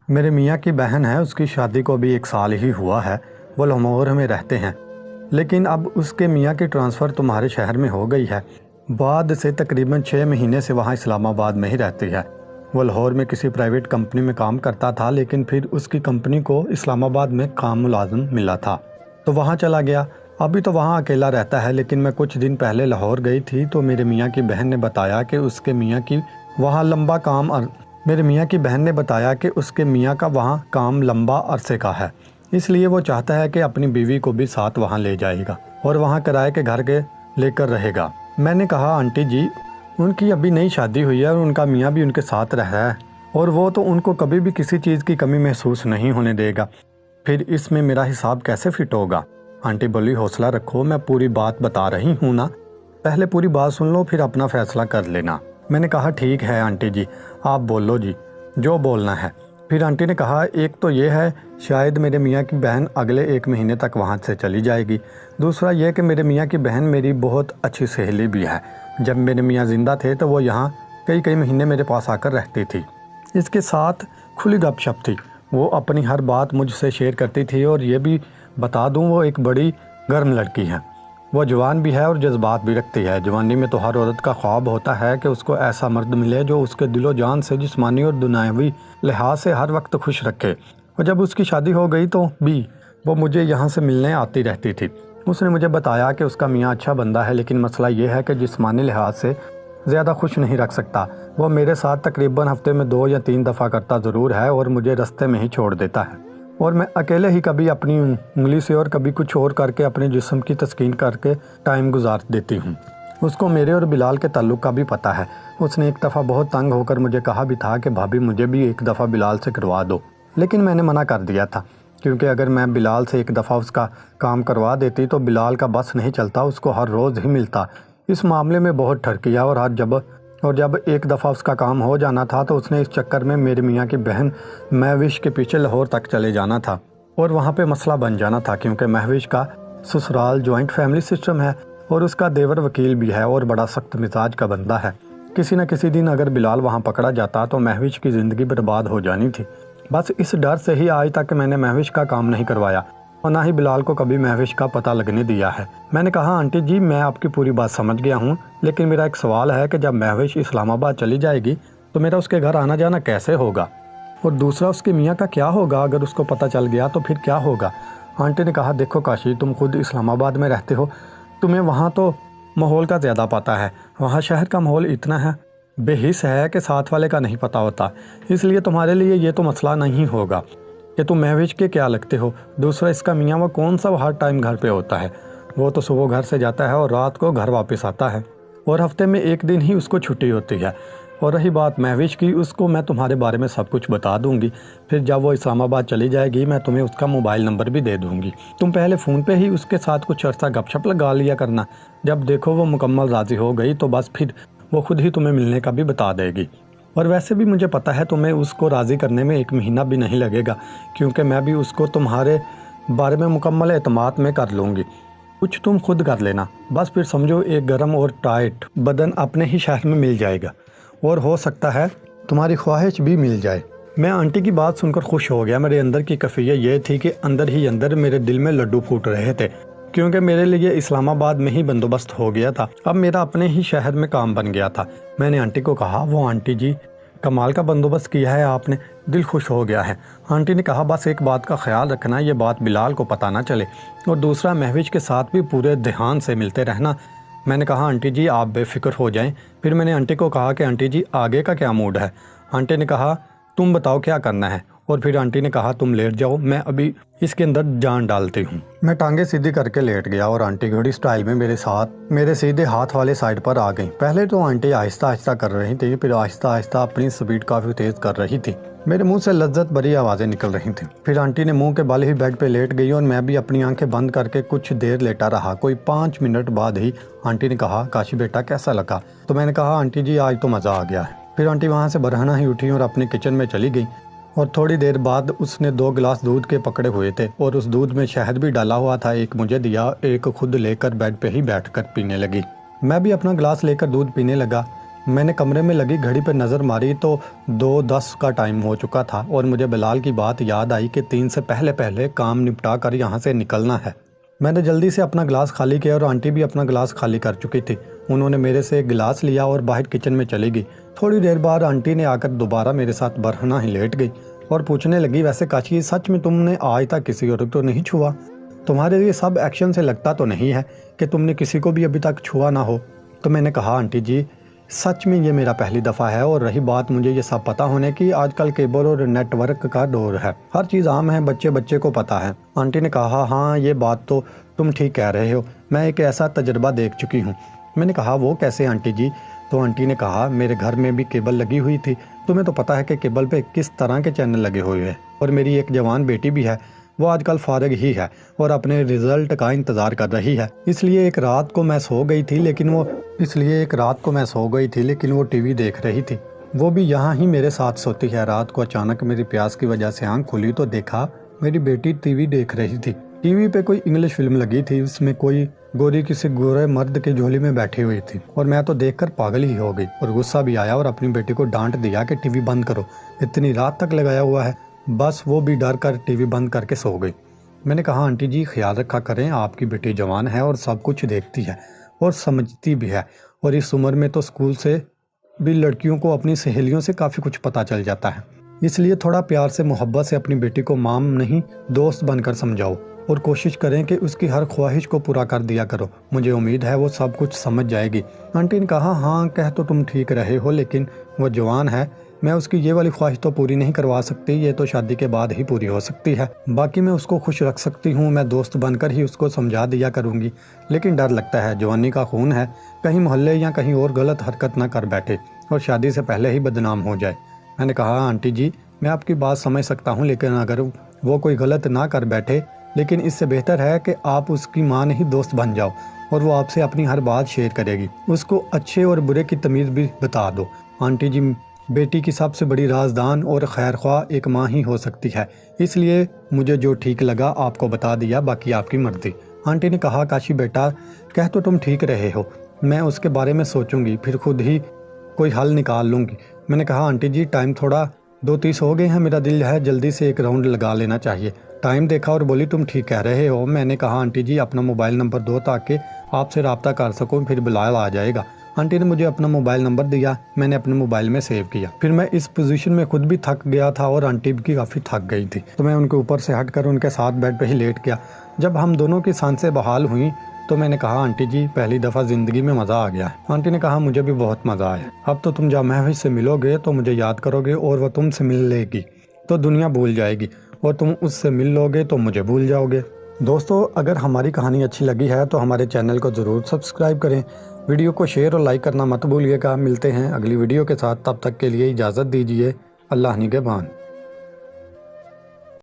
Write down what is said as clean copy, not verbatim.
میرے میاں کی بہن ہے، اس کی شادی کو ابھی 1 سال ہی ہوا ہے۔ وہ لاہور میں رہتے ہیں، لیکن اب اس کے میاں کی ٹرانسفر تمہارے شہر میں ہو گئی ہے۔ بعد سے تقریباً 6 مہینے سے وہاں اسلام آباد میں ہی رہتی ہے۔ وہ لاہور میں کسی پرائیویٹ کمپنی میں کام کرتا تھا، لیکن پھر اس کی کمپنی کو اسلام آباد میں کام ملازم ملا تھا تو وہاں چلا گیا۔ ابھی تو وہاں اکیلا رہتا ہے، لیکن میں کچھ دن پہلے لاہور گئی تھی تو میرے میاں کی بہن نے بتایا کہ اس کے میاں کی وہاں کام لمبا عرصے کا ہے، اس لیے وہ چاہتا ہے کہ اپنی بیوی کو بھی ساتھ وہاں لے جائے گا اور وہاں کرائے کے گھر کے لے کر رہے گا۔ میں نے کہا آنٹی جی، ان کی ابھی نئی شادی ہوئی ہے اور ان کا میاں بھی ان کے ساتھ رہ رہا ہے اور وہ تو ان کو کبھی بھی کسی چیز کی کمی محسوس نہیں ہونے دے گا، پھر اس میں میرا حساب کیسے فٹ ہوگا؟ آنٹی بولی حوصلہ رکھو، میں پوری بات بتا رہی ہوں نا، پہلے پوری بات سن لو پھر اپنا فیصلہ کر لینا۔ میں نے کہا ٹھیک ہے آنٹی جی، آپ بولو جی، جو بولنا ہے۔ پھر آنٹی نے کہا ایک تو یہ ہے شاید میرے میاں کی بہن اگلے 1 مہینے تک وہاں سے چلی جائے گی، دوسرا یہ کہ میرے میاں کی بہن میری بہت اچھی سہیلی بھی ہے۔ جب میرے میاں زندہ تھے تو وہ یہاں کئی مہینے میرے پاس آ کر رہتی تھی۔ اس کے ساتھ کھلی گپ شپ تھی، وہ اپنی ہر بات مجھ سے شیئر کرتی تھی، اور یہ بھی بتا دوں وہ ایک بڑی گرم لڑکی ہے، وہ جوان بھی ہے اور جذبات بھی رکھتی ہے۔ جوانی میں تو ہر عورت کا خواب ہوتا ہے کہ اس کو ایسا مرد ملے جو اس کے دل و جان سے جسمانی اور دنیاوی لحاظ سے ہر وقت خوش رکھے، اور جب اس کی شادی ہو گئی تو بھی وہ مجھے یہاں سے ملنے آتی رہتی تھی۔ اس نے مجھے بتایا کہ اس کا میاں اچھا بندہ ہے، لیکن مسئلہ یہ ہے کہ جسمانی لحاظ سے زیادہ خوش نہیں رکھ سکتا۔ وہ میرے ساتھ تقریباً ہفتے میں 2 یا 3 دفعہ کرتا ضرور ہے اور مجھے رستے میں ہی چھوڑ دیتا ہے، اور میں اکیلے ہی کبھی اپنی انگلی سے اور کبھی کچھ اور کر کے اپنے جسم کی تسکین کر کے ٹائم گزار دیتی ہوں۔ اس کو میرے اور بلال کے تعلق کا بھی پتہ ہے۔ اس نے ایک دفعہ بہت تنگ ہو کر مجھے کہا بھی تھا کہ بھابی مجھے بھی ایک دفعہ بلال سے کروا دو، لیکن میں نے منع کر دیا تھا، کیونکہ اگر میں بلال سے ایک دفعہ اس کا کام کروا دیتی تو بلال کا بس نہیں چلتا، اس کو ہر روز ہی ملتا۔ اس معاملے میں بہت ٹھڑکیا، اور جب ایک دفعہ اس کا کام ہو جانا تھا تو اس نے اس چکر میں میرے میاں کی بہن مہوش کے پیچھے لاہور تک چلے جانا تھا اور وہاں پہ مسئلہ بن جانا تھا، کیونکہ مہوش کا سسرال جوائنٹ فیملی سسٹم ہے اور اس کا دیور وکیل بھی ہے اور بڑا سخت مزاج کا بندہ ہے۔ کسی نہ کسی دن اگر بلال وہاں پکڑا جاتا تو مہوش کی زندگی برباد ہو جانی تھی۔ بس اس ڈر سے ہی آج تک میں نے مہوش کا کام نہیں کروایا اور نہ ہی بلال کو کبھی مہوش کا پتہ لگنے دیا ہے۔ میں نے کہا آنٹی جی، میں آپ کی پوری بات سمجھ گیا ہوں، لیکن میرا ایک سوال ہے کہ جب مہوش اسلام آباد چلی جائے گی تو میرا اس کے گھر آنا جانا کیسے ہوگا؟ اور دوسرا اس کے میاں کا کیا ہوگا اگر اس کو پتہ چل گیا تو پھر کیا ہوگا؟ آنٹی نے کہا دیکھو کاشی، تم خود اسلام آباد میں رہتے ہو، تمہیں وہاں تو ماحول کا زیادہ پتہ ہے، وہاں شہر کا ماحول اتنا ہے بے حس ہے کہ ساتھ والے کا نہیں پتہ ہوتا، اس لیے تمہارے لیے یہ تو مسئلہ نہیں ہوگا کہ تم مہوش کے کیا لگتے ہو۔ دوسرا اس کا میاں وہ کون سا ہر ٹائم گھر پہ ہوتا ہے، وہ تو صبح گھر سے جاتا ہے اور رات کو گھر واپس آتا ہے، اور ہفتے میں 1 دن ہی اس کو چھٹی ہوتی ہے۔ اور رہی بات مہوش کی، اس کو میں تمہارے بارے میں سب کچھ بتا دوں گی، پھر جب وہ اسلام آباد چلی جائے گی میں تمہیں اس کا موبائل نمبر بھی دے دوں گی، تم پہلے فون پہ ہی اس کے ساتھ کچھ عرصہ گپ شپ لگا لیا کرنا، جب دیکھو وہ مکمل راضی ہو گئی تو بس پھر وہ خود ہی تمہیں ملنے کا بھی بتا دے گی۔ اور ویسے بھی مجھے پتہ ہے تمہیں اس کو راضی کرنے میں 1 مہینہ بھی نہیں لگے گا، کیونکہ میں بھی اس کو تمہارے بارے میں مکمل اعتماد میں کر لوں گی، کچھ تم خود کر لینا، بس پھر سمجھو ایک گرم اور ٹائٹ بدن اپنے ہی شہر میں مل جائے گا، اور ہو سکتا ہے تمہاری خواہش بھی مل جائے۔ میں آنٹی کی بات سن کر خوش ہو گیا۔ میرے اندر کی کیفیت یہ تھی کہ اندر ہی اندر میرے دل میں لڈو پھوٹ رہے تھے، کیونکہ میرے لیے اسلام آباد میں ہی بندوبست ہو گیا تھا، اب میرا اپنے ہی شہر میں کام بن گیا تھا۔ میں نے آنٹی کو کہا وہ آنٹی جی، کمال کا بندوبست کیا ہے آپ نے، دل خوش ہو گیا ہے۔ آنٹی نے کہا بس ایک بات کا خیال رکھنا، یہ بات بلال کو پتہ نہ چلے، اور دوسرا مہوش کے ساتھ بھی پورے دھیان سے ملتے رہنا۔ میں نے کہا آنٹی جی آپ بے فکر ہو جائیں۔ پھر میں نے آنٹی کو کہا کہ آنٹی جی آگے کا کیا موڈ ہے؟ آنٹی نے کہا تم بتاؤ کیا کرنا ہے، اور پھر آنٹی نے کہا تم لیٹ جاؤ، میں ابھی اس کے اندر جان ڈالتی ہوں۔ میں ٹانگیں سیدھی کر کے لیٹ گیا اور آنٹی گھوڑی سٹائل میں میرے سیدھے ہاتھ والے سائڈ پر آ گئیں۔ پہلے تو آنٹی آہستہ آہستہ کر رہی تھی، پھر آہستہ آہستہ اپنی سپیڈ کافی تیز کر رہی تھی، میرے منہ سے لذت بھری آوازیں نکل رہی تھیں۔ پھر آنٹی نے منہ کے بل ہی بیڈ پہ لیٹ گئی اور میں بھی اپنی آنکھیں بند کر کے کچھ دیر لیٹا رہا۔ کوئی 5 منٹ بعد ہی آنٹی نے کہا کاشی بیٹا کیسا لگا؟ تو میں نے کہا آنٹی جی آج تو مزہ آ گیا ہے۔ پھر آنٹی وہاں سے برہنہ ہی اٹھی اور اپنے کچن میں چلی گئی، اور تھوڑی دیر بعد اس نے 2 گلاس دودھ کے پکڑے ہوئے تھے اور اس دودھ میں شہد بھی ڈالا ہوا تھا، ایک مجھے دیا، ایک خود لے کر بیڈ پہ ہی بیٹھ کر پینے لگی۔ میں بھی اپنا گلاس لے کر دودھ پینے لگا۔ میں نے کمرے میں لگی گھڑی پہ نظر ماری تو 2:10 کا ٹائم ہو چکا تھا اور مجھے بلال کی بات یاد آئی کہ 3 سے پہلے کام نپٹا کر یہاں سے نکلنا ہے۔ میں نے جلدی سے اپنا گلاس خالی کیا اور آنٹی بھی اپنا گلاس خالی کر چکی تھی۔ انہوں نے میرے سے ایک گلاس لیا اور باہر کچن میں چلی گئی۔ تھوڑی دیر بعد آنٹی نے آ کر دوبارہ میرے ساتھ برہنہ ہی لیٹ گئی اور پوچھنے لگی، ویسے کاشی سچ میں تم نے آج تک کسی اور کو نہیں چھوا؟ تمہارے یہ سب ایکشن سے لگتا تو نہیں ہے کہ تم نے کسی کو بھی ابھی تک چھوا نہ ہو؟ تو میں نے کہا، آنٹی جی سچ میں یہ میرا پہلی دفعہ ہے، اور رہی بات مجھے یہ سب پتہ ہونے کی، آج کل کیبل اور نیٹ ورک کا دور ہے، ہر چیز عام ہے، بچے کو پتہ ہے۔ آنٹی نے کہا، ہاں یہ بات تو تم ٹھیک کہہ رہے ہو، میں ایک ایسا تجربہ دیکھ چکی ہوں۔ میں نے کہا، وہ کیسے آنٹی جی؟ تو آنٹی نے کہا، میرے گھر میں بھی کیبل لگی ہوئی تھی، تمہیں تو پتہ ہے کہ کیبل پہ کس طرح کے چینل لگے ہوئے ہیں، اور میری ایک جوان بیٹی بھی ہے، وہ آج کل فارغ ہی ہے اور اپنے رزلٹ کا انتظار کر رہی ہے۔ اس لیے ایک رات کو میں سو گئی تھی لیکن وہ ٹی وی دیکھ رہی تھی، وہ بھی یہاں ہی میرے ساتھ سوتی ہے۔ رات کو اچانک میری پیاس کی وجہ سے آنکھ کھلی تو دیکھا میری بیٹی ٹی وی دیکھ رہی تھی۔ ٹی وی پہ کوئی انگلش فلم لگی تھی، اس میں کوئی گوری کسی گورے مرد کی جھولی میں بیٹھی ہوئی تھی، اور میں تو دیکھ کر پاگل ہی ہو گئی اور غصہ بھی آیا اور اپنی بیٹی کو ڈانٹ دیا کہ ٹی وی بند کرو، اتنی رات تک لگایا ہوا ہے۔ بس وہ بھی ڈر کر ٹی وی بند کر کے سو گئی۔ میں نے کہا، آنٹی جی خیال رکھا کریں، آپ کی بیٹی جوان ہے اور سب کچھ دیکھتی ہے اور سمجھتی بھی ہے، اور اس عمر میں تو اسکول سے بھی لڑکیوں کو اپنی سہیلیوں سے کافی کچھ پتہ چل جاتا ہے، اس لیے تھوڑا پیار سے محبت سے اپنی بیٹی کو مام نہیں دوست بن کر سمجھاؤ، اور کوشش کریں کہ اس کی ہر خواہش کو پورا کر دیا کرو، مجھے امید ہے وہ سب کچھ سمجھ جائے گی۔ آنٹی نے کہا، ہاں کہہ تو تم ٹھیک رہے ہو، لیکن وہ جوان ہے، میں اس کی یہ والی خواہش تو پوری نہیں کروا سکتی، یہ تو شادی کے بعد ہی پوری ہو سکتی ہے، باقی میں اس کو خوش رکھ سکتی ہوں، میں دوست بن کر ہی اس کو سمجھا دیا کروں گی، لیکن ڈر لگتا ہے، جوانی کا خون ہے، کہیں محلے یا کہیں اور غلط حرکت نہ کر بیٹھے اور شادی سے پہلے ہی بدنام ہو جائے۔ میں نے کہا، آنٹی جی میں آپ کی بات سمجھ سکتا ہوں، لیکن اگر وہ کوئی غلط نہ کر بیٹھے، لیکن اس سے بہتر ہے کہ آپ اس کی ماں نہیں دوست بن جاؤ، اور وہ آپ سے اپنی ہر بات شیئر کرے گی، اس کو اچھے اور برے کی تمیز بھی بتا دو۔ آنٹی جی بیٹی کی سب سے بڑی رازدان اور خیر خواہ ایک ماں ہی ہو سکتی ہے، اس لیے مجھے جو ٹھیک لگا آپ کو بتا دیا، باقی آپ کی مرضی۔ آنٹی نے کہا، کاشی بیٹا کہہ تو تم ٹھیک رہے ہو، میں اس کے بارے میں سوچوں گی، پھر خود ہی کوئی حل نکال لوں گی۔ میں نے کہا، آنٹی جی ٹائم تھوڑا 2:30 ہو گئے ہیں، میرا دل ہے جلدی سے ایک راؤنڈ لگا لینا چاہیے۔ ٹائم دیکھا اور بولی، تم ٹھیک کہہ رہے ہو۔ میں نے کہا، آنٹی جی اپنا موبائل نمبر دو تاکہ آپ سے رابطہ کر سکوں، پھر بلال آ جائے گا۔ آنٹی نے مجھے اپنا موبائل نمبر دیا، میں نے اپنے موبائل میں سیو کیا۔ پھر میں اس پوزیشن میں خود بھی تھک گیا تھا اور آنٹی بھی کافی تھک گئی تھی، تو میں ان کے اوپر سے ہٹ کر ان کے ساتھ بیڈ پہ ہی لیٹ گیا۔ جب ہم دونوں کی سانسیں بحال ہوئیں تو میں نے کہا، آنٹی جی پہلی دفعہ زندگی میں مزہ آ گیا ہے۔ آنٹی نے کہا، مجھے بھی بہت مزہ آیا، اب تو تم جب محوش سے ملو گے تو مجھے یاد کرو گے، اور وہ تم سے مل لے گی تو دنیا بھول جائے گی، اور تم اس سے مل لو گے تو مجھے بھول جاؤ گے۔ دوستو اگر ہماری کہانی اچھی لگی ہے تو ہمارے چینل کو ضرور سبسکرائب کریں، ویڈیو کو شیئر اور لائک کرنا مت بھولیے گا۔ ملتے ہیں اگلی ویڈیو کے ساتھ، تب تک کے لیے اجازت دیجیے، اللہ نگہبان۔